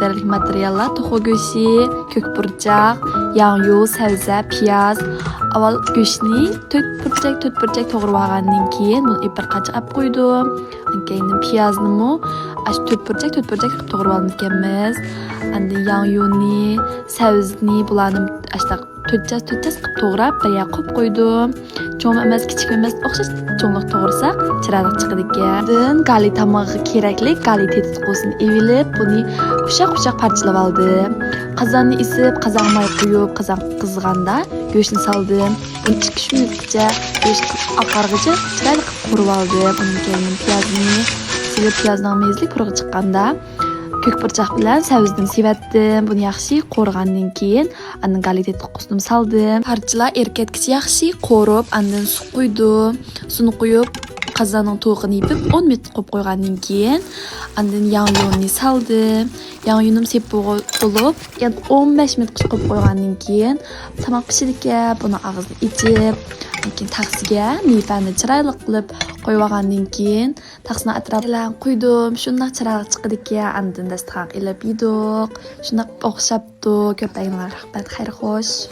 değerli materiallar toxu go'shi, ko'kburchak, yağyu, sabza, piyaz. Avval go'shtni 4 burchak to'g'rab olgandan keyin buni bir qacha olib qo'ydim. Keyin piyazni ash 4 burchak qilib to'g'rab olganmiz. Endi yağyuni, sabzni bularni ashta 4 qilib to'g'rab birga qo'yib qo'ydim. Cho'ng emas, kichik emas, o'xshash cho'nglik to'g'risak chiroyli chiqadi ekan. Keyin gali tomog'iga kerakli gali tetqosini evilib, buni ushaq parchalab oldim. Qozonni isib, qozonga may quyib, qozon qizganda go'shtni soldim. Buni 2 minutgacha go'sht oqargacha chiroyli qilib qurib oldim. Undan keyin piyozni silib, piyozning mezli purg'i chiqqanda ko'kburchak bilan sabzni sevatdim. Buni yaxshi qo'rgandan keyin andan gali tetqosini soldim. Parchalar erkatgacha yaxshi qo'rib, andan suv quydim. Suvni quyib, qozonning to'g'ini yipib 10 minut qo'yib qo'ygandan keyin andan yağyuni soldim. Yağyunim sepib bo'lib, yana 15 minut qo'yib qo'ygandan keyin tomoq pishdi ekan. Buni og'zini ichib, keyin taxsiga mevani chiroyli qilib qo'yib olgandan keyin taxsini atrofidan quydim. Shunday chiroyli chiqdi ekan. Andan dasturxonga ilib yedik. Shunday o'xshabdi. Ko'payinglar rahmat, xayr xo'sh.